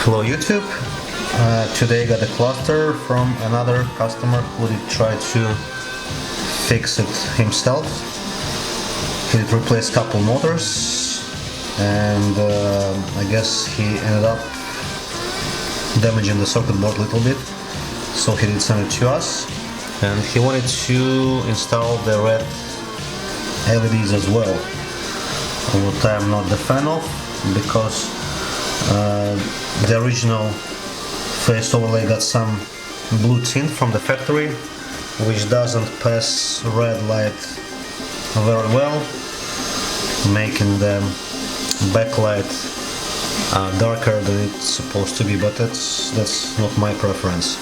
Hello YouTube. Today I got a cluster from another customer who did try to fix it himself. He did replace a couple motors and I guess he ended up damaging the circuit board a little bit, so he did send it to us, and he wanted to install the red LEDs as well, what I'm not the fan of, because the original face overlay got some blue tint from the factory, which doesn't pass red light very well, making the backlight darker than it's supposed to be, but that's not my preference.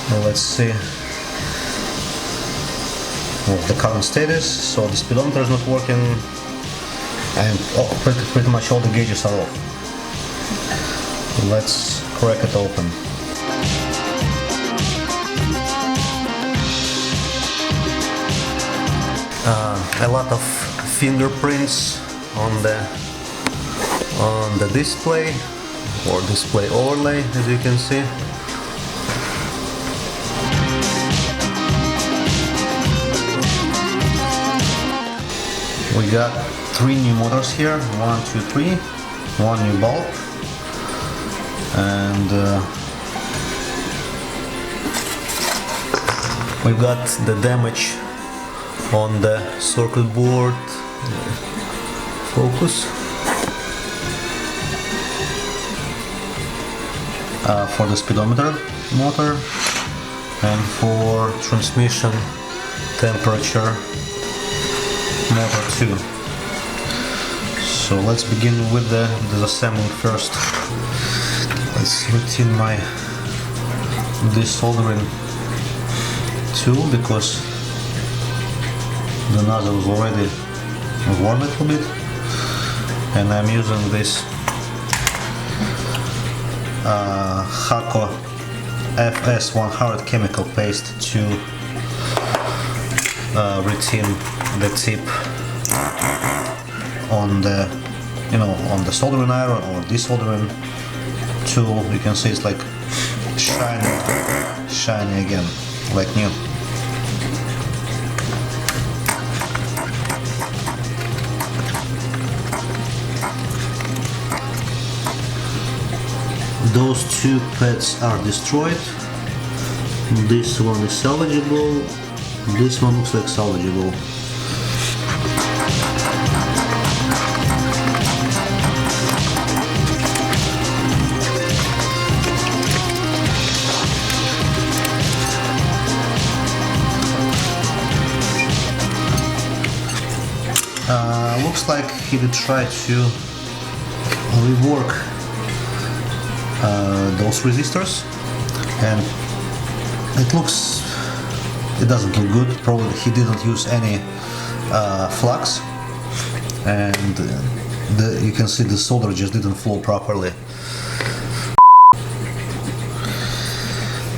Well, let's see what the current status. So the speedometer is not working, and pretty much all the gauges are off. Let's crack it open. A lot of fingerprints on the display or display overlay, as you can see. We got 3 new motors here, 1, 2, 3, 1 new bulb, and we've got the damage on the circuit board. Focus. For the speedometer motor and for transmission temperature motor 2. So let's begin with the disassembling first. Let's routine my desoldering tool, because the nozzle is already warm a little bit, and I'm using this Haco FS100 chemical paste to retain the tip on the on the soldering iron or desoldering tool. You can see it's like shiny again, like new. Those 2 pads are destroyed. This one is salvageable. This one looks like salvageable. Looks like he did try to rework those resistors, and it doesn't look good. Probably he didn't use any flux, and you can see the solder just didn't flow properly.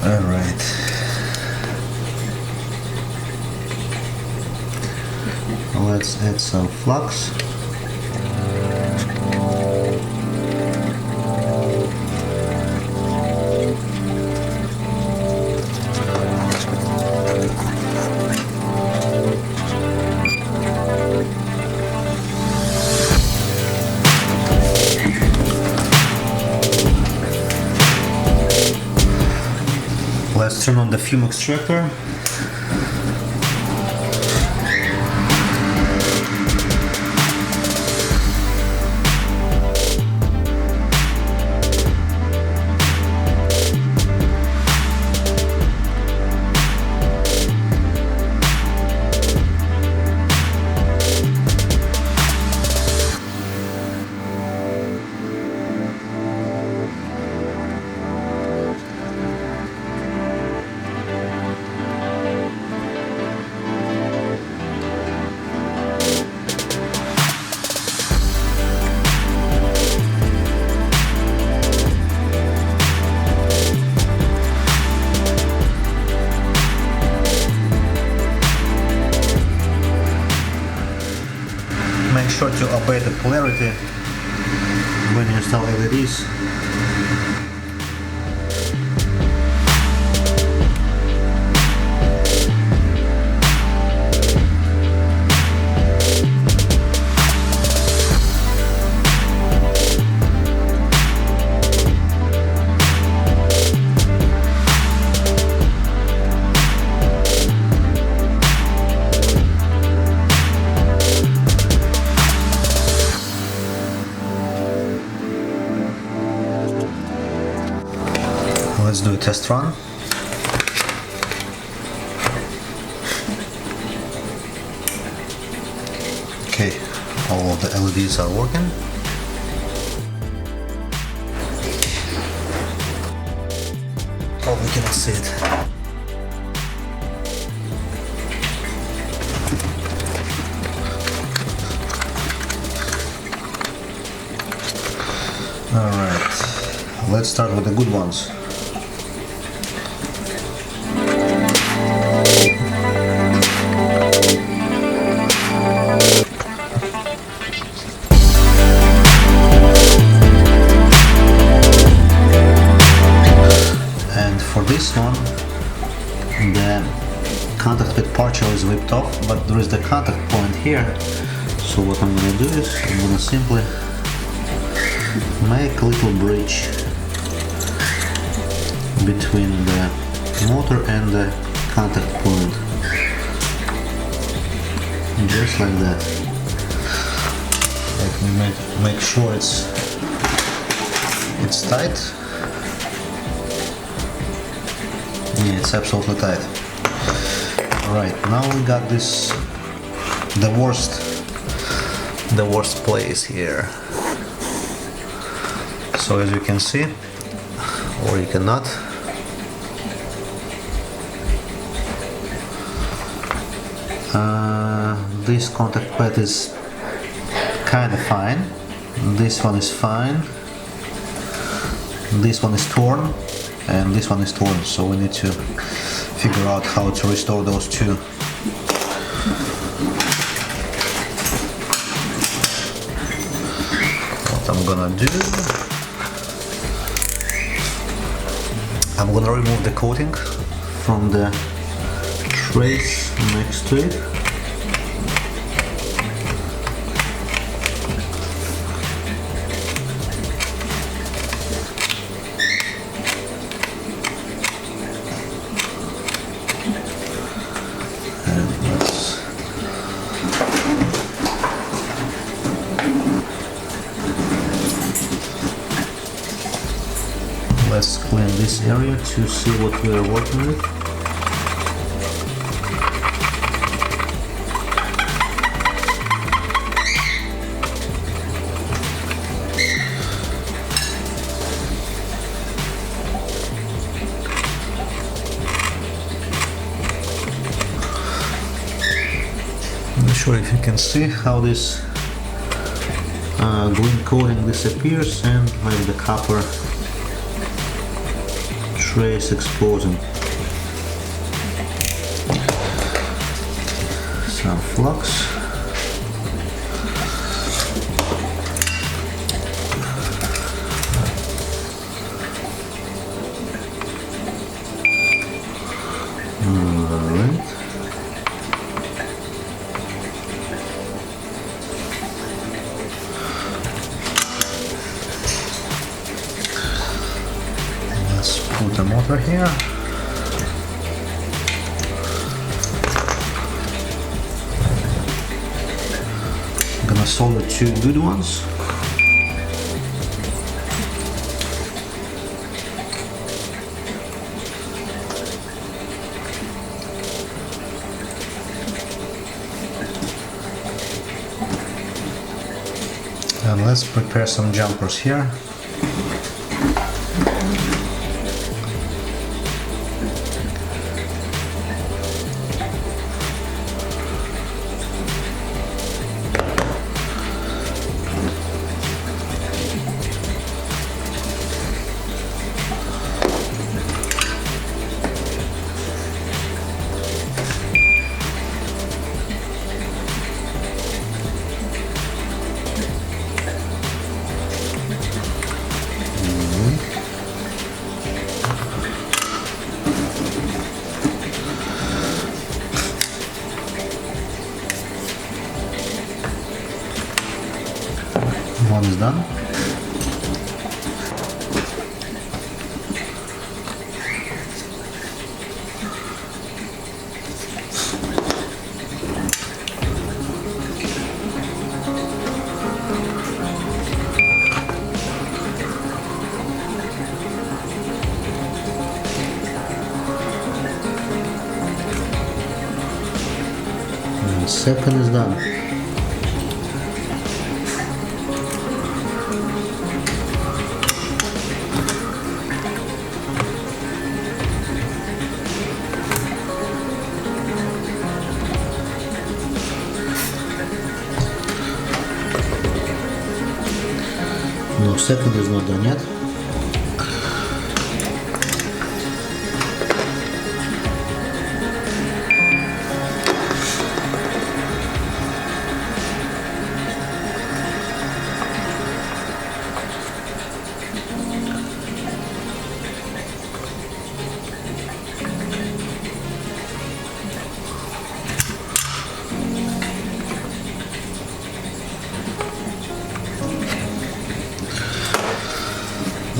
Alright. Let's add some flux. Let's turn on the fume extractor. Make sure to obey the polarity when you install LEDs. Let's do a test run. Okay, all of the LEDs are working. Oh, we cannot see it. Alright, let's start with the good ones. This one, the contact with partial is ripped off, but there is the contact point here. So what I'm gonna do is I'm gonna simply make a little bridge between the motor and the contact point, just like that. Let me make sure it's tight. Yeah, it's absolutely tight. Alright, now we got this, the worst place here. So as you can see, or you cannot, this contact pad is kind of fine. This one is fine. This one is torn. And this one is torn, so we need to figure out how to restore those two. What I'm gonna do, I'm gonna remove the coating from the trace next to it. Let's clean this area to see what we are working with. I'm not sure if you can see how this green coating disappears and like the copper trace exposing. Some flux. Alright. Put the motor here. I'm gonna solder two good ones. And let's prepare some jumpers here. One is done. And second is done. No, second is not done yet.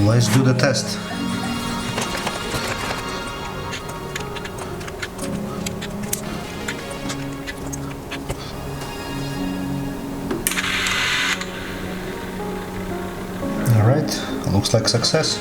Let's do the test. All right, looks like success.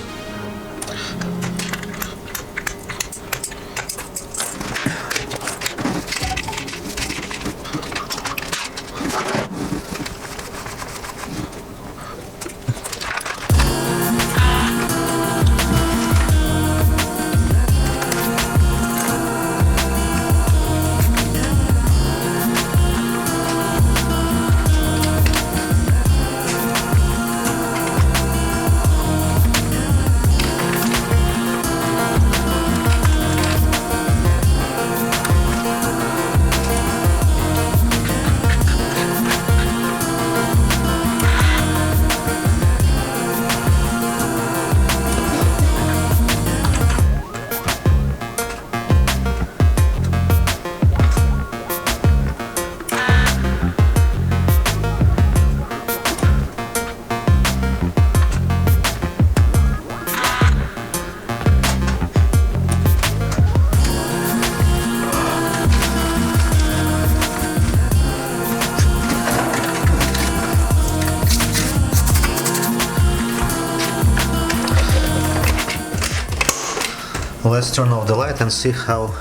Let's turn off the light and see how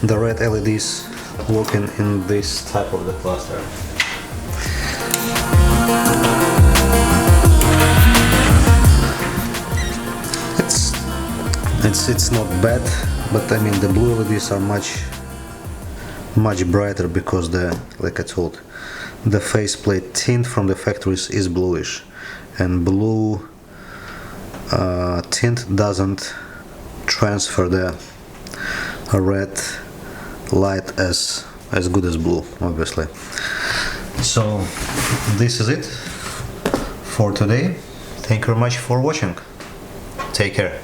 the red LEDs look in this type of the cluster. It's not bad, but I mean the blue LEDs are much brighter because like I told, the faceplate tint from the factories is bluish, and blue tint doesn't transfer the red light as good as blue, obviously. So this is it for today. Thank you very much for watching. Take care.